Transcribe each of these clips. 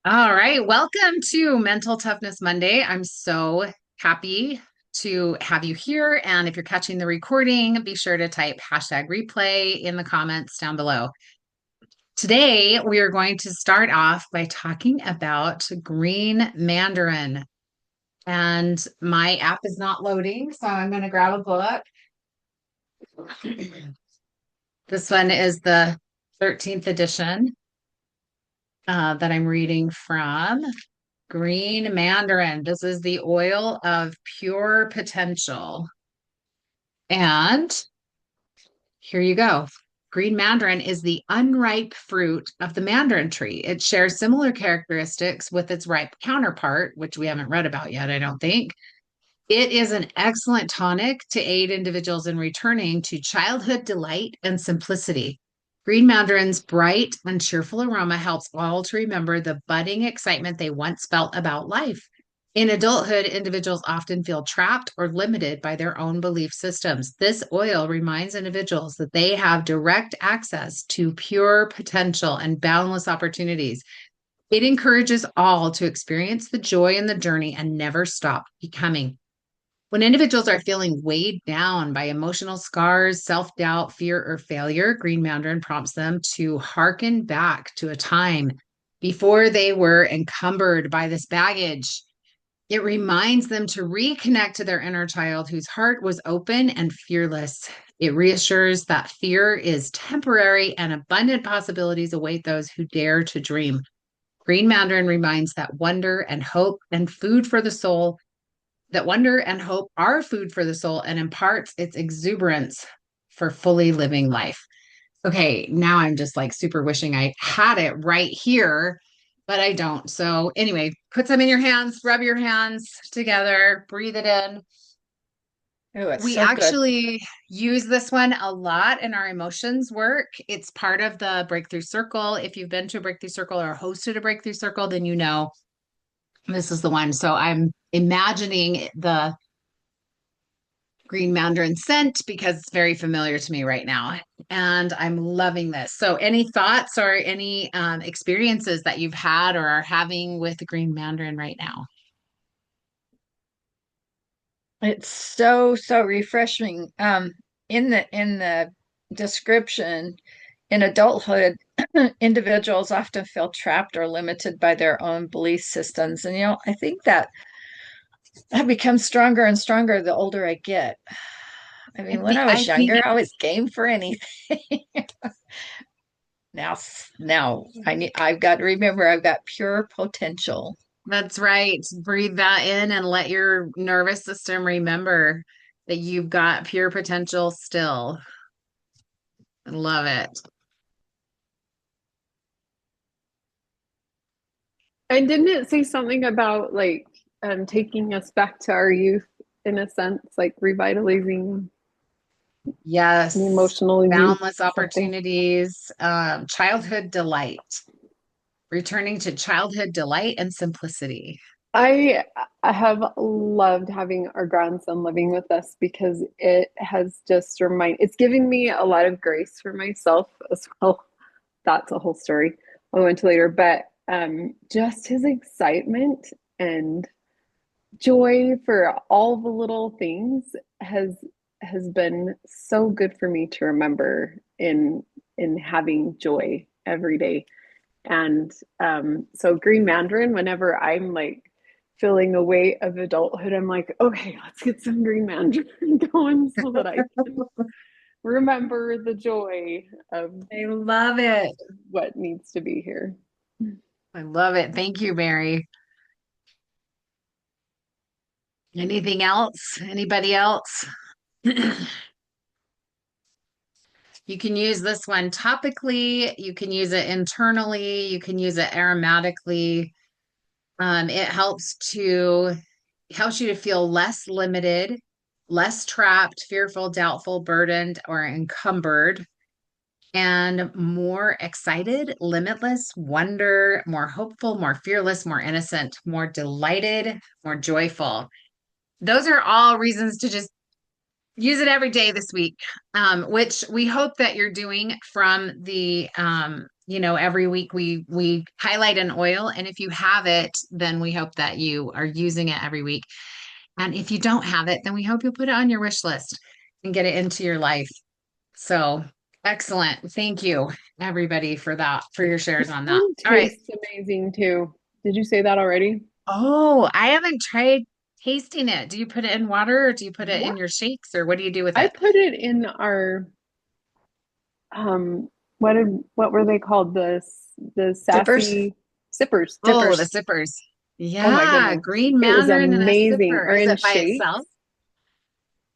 All right, welcome to Mental Toughness Monday. I'm so happy to have you here. And if you're catching the recording, be sure to type hashtag replay in the comments down below. Today, we are going to start off by talking about green Mandarin. And my app is not loading, so I'm going to grab a book. This one is the 13th edition that I'm reading from. Green Mandarin. This is the oil of pure potential. And here you go. Green Mandarin is the unripe fruit of the mandarin tree. It shares similar characteristics with its ripe counterpart, which we haven't read about yet, I don't think. It is an excellent tonic to aid individuals in returning to childhood delight and simplicity. Green Mandarin's bright and cheerful aroma helps all to remember the budding excitement they once felt about life. In adulthood, individuals often feel trapped or limited by their own belief systems. This oil reminds individuals that they have direct access to pure potential and boundless opportunities. It encourages all to experience the joy in the journey and never stop becoming. When individuals are feeling weighed down by emotional scars, self doubt, fear, or failure, Green Mandarin prompts them to hearken back to a time before they were encumbered by this baggage. It reminds them to reconnect to their inner child whose heart was open and fearless. It reassures that fear is temporary and abundant possibilities await those who dare to dream. Green Mandarin reminds that wonder and hope and food for the soul that wonder and hope are food for the soul and imparts its exuberance for fully living life. Okay, now I'm just like super wishing I had it right here, but I don't. So, anyway, put some in your hands, rub your hands together, breathe it in. Oh, it's We so good. actually use this one a lot in our emotions work. It's part of the breakthrough circle. If you've been to a breakthrough circle or hosted a breakthrough circle, then you know this is the one. So I'm imagining the green mandarin scent because it's very familiar to me right now. And I'm loving this. So, any thoughts or any experiences that you've had or are having with the green mandarin right now? It's so refreshing. In the description, in adulthood, individuals often feel trapped or limited by their own belief systems. And I think that becomes stronger and stronger the older I get. I mean, when I I was think younger, I was game for anything. Now I've got to remember I've got pure potential. that's right. Breathe that in and let your nervous system remember that you've got pure potential still. I love it. And didn't it say something about like taking us back to our youth in a sense, like revitalizing the Yes. emotional youth Boundless or something? opportunities, childhood delight, returning to childhood delight and simplicity. I I have loved having our grandson living with us because it has just it's giving me a lot of grace for myself as well. That's a whole story I'll go into later, but just his excitement and joy for all the little things has has been so good for me to remember in having joy every day. And so green mandarin, whenever I'm like feeling the weight of adulthood, I'm like, okay, let's get some green mandarin going so that I can remember the joy of I love it. what needs to be here. I love it. Thank you, Mary. Anything else? Anybody else? You can use this one topically, you can use it internally, you can use it aromatically. It helps you to feel less limited, less trapped, fearful, doubtful, burdened, or encumbered, and more excited, limitless, wonder, more hopeful, more fearless, more innocent, more delighted, more joyful. Those are all reasons to just use it every day this week, which we hope that you're doing from the every week we highlight an oil, and if you have it, then we hope that you are using it every week. And if you don't have it, then we hope you'll put it on your wish list and get it into your life. So excellent. Thank you, everybody, for that, for your shares on that. One All right. tastes amazing too. Did you say that already? Oh, I haven't tried tasting it. Do you put it in water or do you put it Yeah. in your shakes or what do you do with I it? put it in our what were they called? The Sippers, sassy sippers. Oh, the sippers. sippers. Oh my Yeah, goodness. green It was mandarin and a amazing. sipper. Or Is in it by itself? shakes.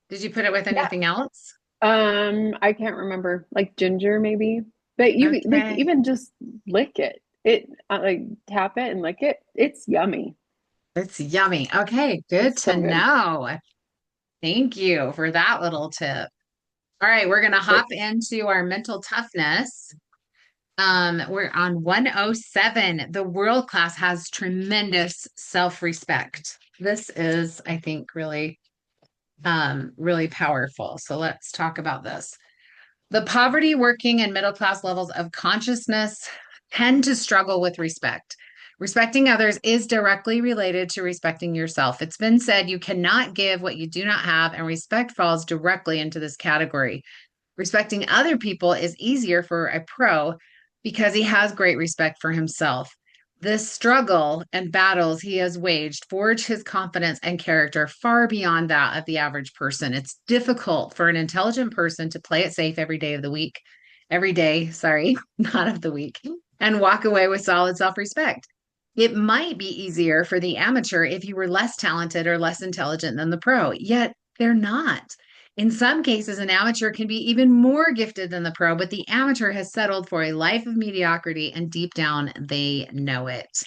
Did you put it with Yeah. anything else? I can't remember. Like ginger maybe. But you like Okay. even just lick it. Like tap it and lick it. It's yummy. It's yummy. Okay, good It's to so good. know. Thank you for that little tip. All right, we're going to hop into our mental toughness. We're on 107. The world class has tremendous self-respect. This is, I think, really powerful. So let's talk about this. The poverty, working, and middle class levels of consciousness tend to struggle with respect. Respecting others is directly related to respecting yourself. It's been said you cannot give what you do not have, and respect falls directly into this category. Respecting other people is easier for a pro because he has great respect for himself. This struggle and battles he has waged forge his confidence and character far beyond that of the average person. It's difficult for an intelligent person to play it safe every day, sorry, not of the week, and walk away with solid self respect. It might be easier for the amateur if you were less talented or less intelligent than the pro, yet they're not. In some cases, an amateur can be even more gifted than the pro, but the amateur has settled for a life of mediocrity, and deep down, they know it.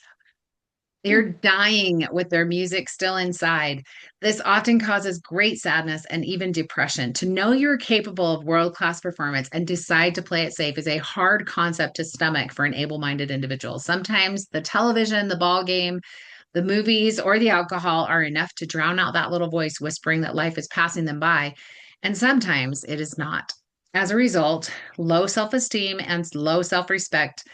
They're dying with their music still inside. This often causes great sadness and even depression. To know you're capable of world class performance and decide to play it safe is a hard concept to stomach for an able minded individual. Sometimes the television, the ball game, the movies, or the alcohol are enough to drown out that little voice whispering that life is passing them by. And sometimes it is not. As a result, low self esteem and low self respect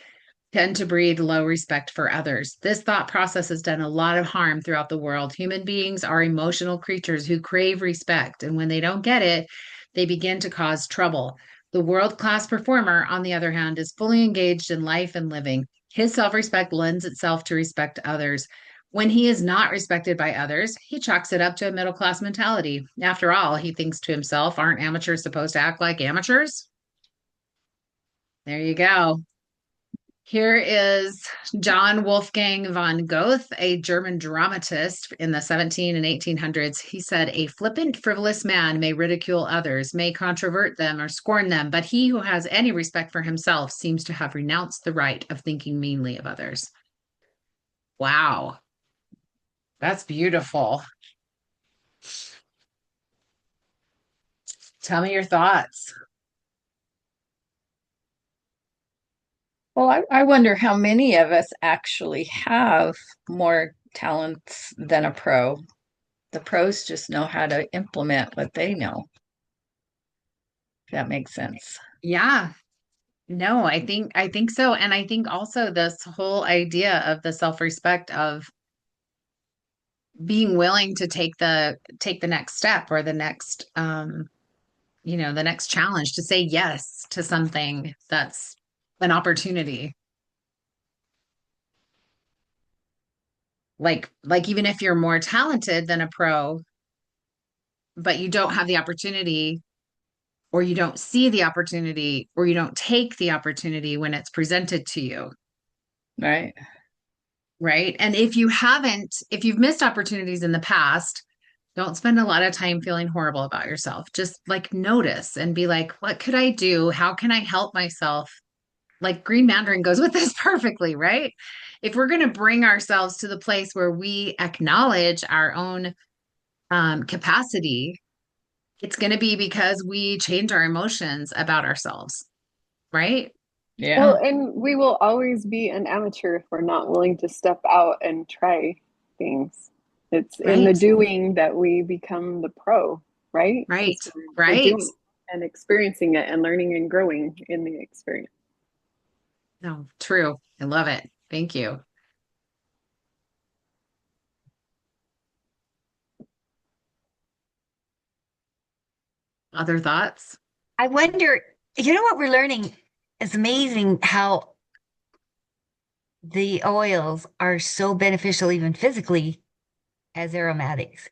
tend to breed low respect for others. This thought process has done a lot of harm throughout the world. Human beings are emotional creatures who crave respect, and when they don't get it, they begin to cause trouble. The world class performer, on the other hand, is fully engaged in life and living. His self respect lends itself to respect others. When he is not respected by others, he chalks it up to a middle class mentality. After all, he thinks to himself, aren't amateurs supposed to act like amateurs? There you go. Here is John Wolfgang von Goethe, a German dramatist in the 17 and 1800s. He said, a flippant, frivolous man may ridicule others, may controvert them or scorn them, but he who has any respect for himself seems to have renounced the right of thinking meanly of others. Wow, that's beautiful. Tell me your thoughts. Well, I wonder how many of us actually have more talents than a pro. The pros just know how to implement what they know, if that makes sense. Yeah, no, I think so. And I think also this whole idea of the self-respect of being willing to take the next step or the next challenge to say yes to something that's an opportunity. Like even if you're more talented than a pro, but you don't have the opportunity or you don't see the opportunity or you don't take the opportunity when it's presented to you, Right. right? And if you've missed opportunities in the past, don't spend a lot of time feeling horrible about yourself. Just like notice and be like, what could I do? How can I help myself? Like Green Mandarin goes with this perfectly, right? If we're going to bring ourselves to the place where we acknowledge our own capacity, it's going to be because we change our emotions about ourselves, right? Yeah. Well, and we will always be an amateur if we're not willing to step out and try things. It's in the Right, doing that we become the pro, right? right, Because we're right. doing and experiencing it and learning and growing in the experience. No, true. I love it. Thank you. Other thoughts? I wonder, you know what we're learning? It's amazing how the oils are so beneficial, even physically, as aromatics.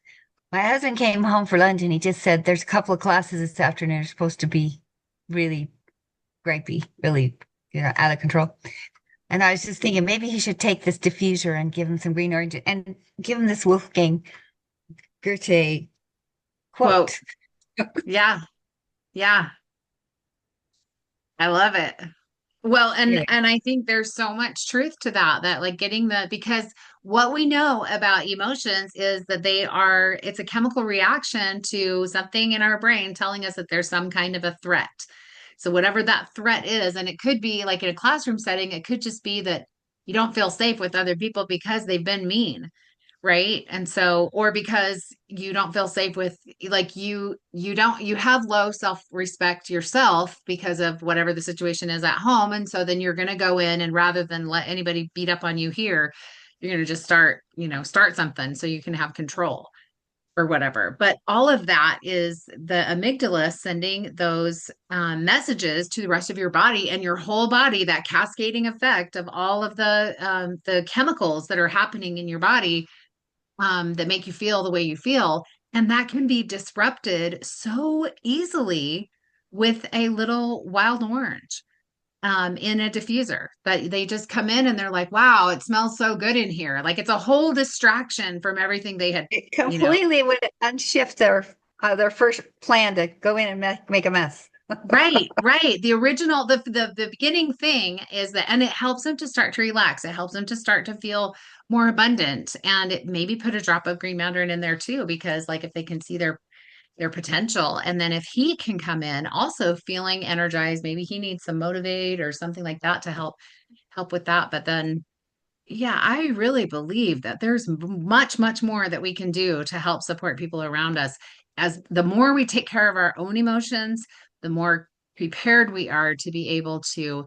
My husband came home for lunch and he just said, there's a couple of classes this afternoon that are supposed to be really gripey, really, out of control. And I was just thinking maybe he should take this diffuser and give him some green orange and give him this Wolfgang Goethe Quote. quote. Yeah. Yeah. I love it. Well, Anyway, and I think there's so much truth to that, that like getting because what we know about emotions is that it's a chemical reaction to something in our brain telling us that there's some kind of a threat. So whatever that threat is, and it could be like in a classroom setting, it could just be that you don't feel safe with other people because they've been mean, right? And so, or because you don't feel safe with, like, you have low self-respect yourself because of whatever the situation is at home, and so then you're going to go in, and rather than let anybody beat up on you here, you're going to just start something so you can have control or whatever. But all of that is the amygdala sending those messages to the rest of your body, and your whole body, that cascading effect of all of the chemicals that are happening in your body, that make you feel the way you feel. And that can be disrupted so easily with a little wild orange in a diffuser, that they just come in and they're like, wow, it smells so good in here. Like it's a whole distraction from everything they had, it you know. completely would unshift their first plan to go in and make a mess. Right, right. The original, the beginning thing is that, and it helps them to start to relax. It helps them to start to feel more abundant, and it maybe put a drop of green mandarin in there too, because like if they can see their potential, and then if he can come in also feeling energized, maybe he needs some motivate or something like that to help with that. But then, yeah, I really believe that there's much, much more that we can do to help support people around us. As the more we take care of our own emotions, the more prepared we are to be able to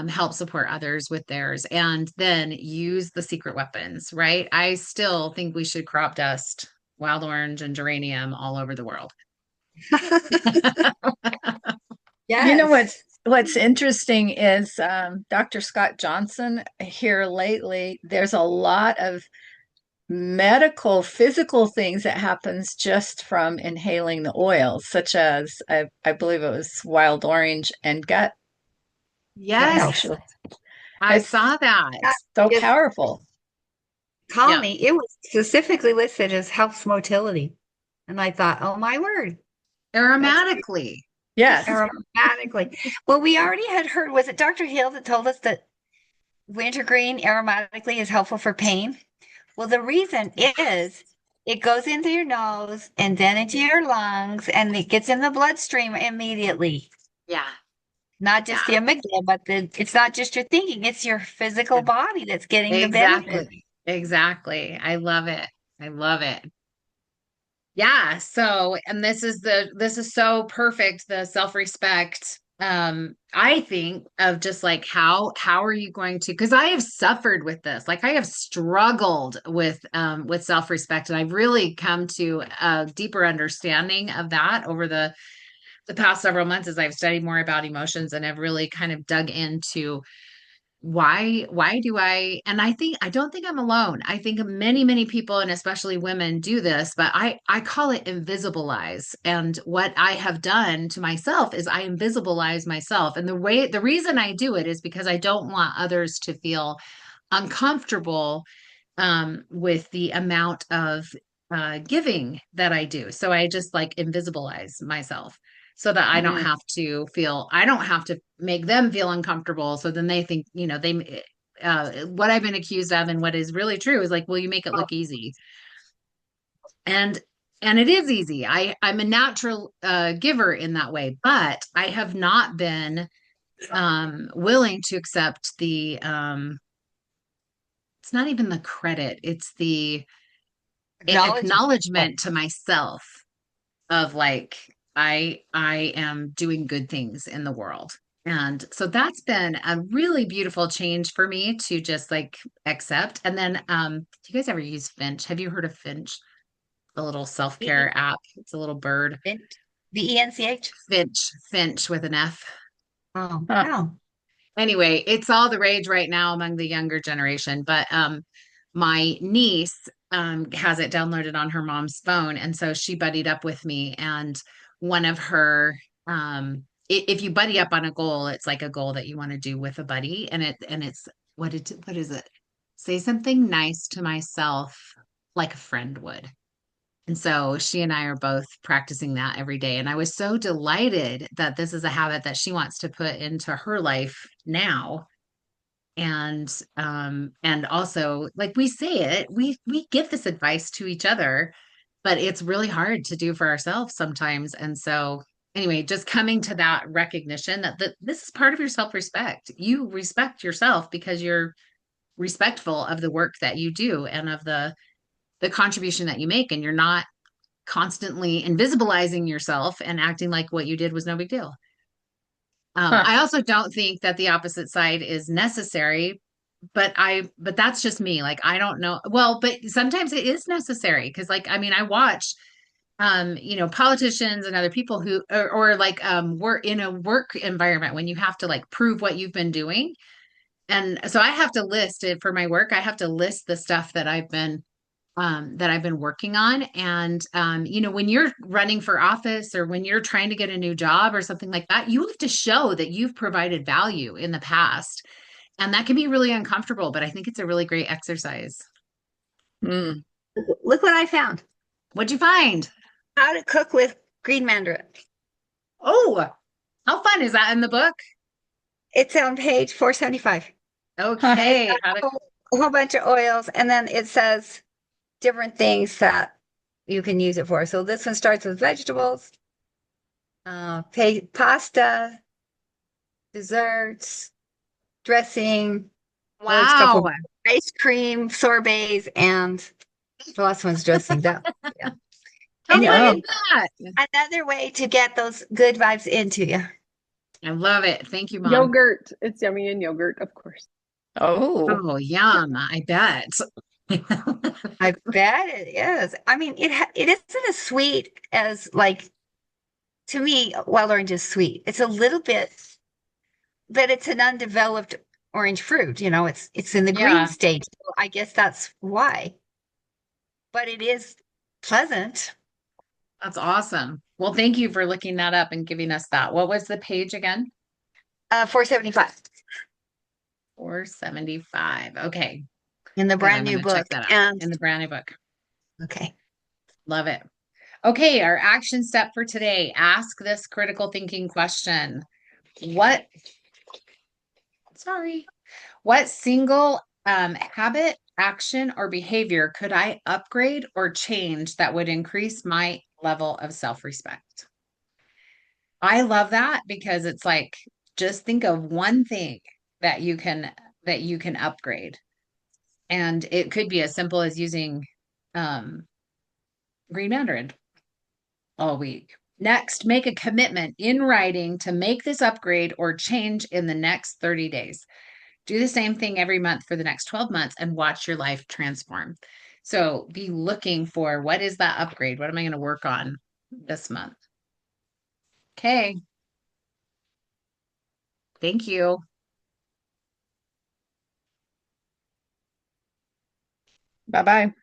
help support others with theirs, and then use the secret weapons, right? I still think we should crop dust wild orange and geranium all over the world. You know Yes. what's interesting is Dr. Scott Johnson here lately. There's a lot of medical, physical things that happens just from inhaling the oils, such as I believe it was wild orange and gut health. Yes, I It's saw that. so Just powerful. call Yeah, me. It was specifically listed as helps motility. And I thought, oh my word, that's aromatically. Yes. aromatically. Well, we already had heard, was it Dr. Hill that told us that wintergreen aromatically is helpful for pain? Well, the reason is it goes into your nose and then into your lungs and it gets in the bloodstream immediately. Yeah, Not just the yeah, amygdala, but it's not just your thinking, it's your physical yeah. body that's getting the benefit. Exactly. Exactly. I love it. I love it. Yeah. So, and this is so perfect, the self-respect. I think of just like how are you going to, because I have suffered with this. Like I have struggled with self-respect, and I've really come to a deeper understanding of that over the past several months as I've studied more about emotions, and have really kind of dug into why do I, and I don't think I'm alone. I think many people, and especially women, do this, but I call it invisibilize. And what I have done to myself is I invisibilize myself, and the reason I do it is because I don't want others to feel uncomfortable with the amount of giving that I do. So I just like invisibilize myself so that Mm. I don't have to make them feel uncomfortable. So then they think, what I've been accused of, and what is really true is like, well, you make it look easy. And and it is easy. I'm a natural giver in that way, but I have not been willing to accept the it's not even the credit, it's the Acknowledgement. Oh, acknowledgement to myself of like I am doing good things in the world. And so that's been a really beautiful change for me to just like accept. And then do you guys ever use Finch? Have you heard of Finch? The little The self-care app. It's a little bird. VENCH. Finch with an F. Oh, Huh. no. Anyway, it's all the rage right now among the younger generation. But my niece has it downloaded on her mom's phone, and so she buddied up with me. And one of her, if you buddy up on a goal, it's like a goal that you want to do with a buddy, and it's what is it? Say something nice to myself like a friend would. And so she and I are both practicing that every day. And I was so delighted that this is a habit that she wants to put into her life now. And also like we say it, we give this advice to each other, but it's really hard to do for ourselves sometimes. And so anyway, just coming to that recognition that this is part of your self-respect. You respect yourself because you're respectful of the work that you do and of the contribution that you make, and you're not constantly invisibilizing yourself and acting like what you did was no big deal. Huh. I also don't think that the opposite side is necessary, but that's just me. Like, I don't know. Well, but sometimes it is necessary because, like, I mean, I watch, politicians and other people who, or like, work in a work environment when you have to like prove what you've been doing. And so I have to list it for my work. I have to list the stuff that I've been working on. And, when you're running for office or when you're trying to get a new job or something like that, you have to show that you've provided value in the past. And that can be really uncomfortable, but I think it's a really great exercise. Mm. Look what I found. What'd you find? How to cook with green mandarin. Oh, how fun is that in the book? It's on page 475. Huh. It's Okay. got a whole bunch of oils, and then it says different things that you can use it for. So this one starts with vegetables, pasta, desserts, dressing. There's a couple Wow. ice cream, sorbets, and the last one's dressing. That, yeah. How fun Anyway, is Yum. that? it's another way to get those good vibes into you. I love it. Thank you, Mom. Yogurt. It's yummy and yogurt, of course. Oh. Oh, yum. I bet. I bet it is. I mean, it isn't as sweet as like to me. Wild orange is sweet. It's a little bit, but it's an undeveloped orange fruit. It's in the green Yeah. stage. So I guess that's why. But it is pleasant. That's awesome. Well, thank you for looking that up and giving us that. What was the page again? 475 475. Okay. in the Good. brand I'm new going to check book. that out And in the brand new book. okay, Love it. Okay. Our action step for today, ask this critical thinking question. What, sorry, what single habit, action, or behavior could I upgrade or change that would increase my level of self-respect? I love that because it's like just think of one thing that you can upgrade. And it could be as simple as using um Green Mandarin all week. Next, make a commitment in writing to make this upgrade or change in the next 30 days. Do the same thing every month for the next 12 months and watch your life transform. So be looking for what is that upgrade? What am I going to work on this month? Okay. Thank you. Bye-bye.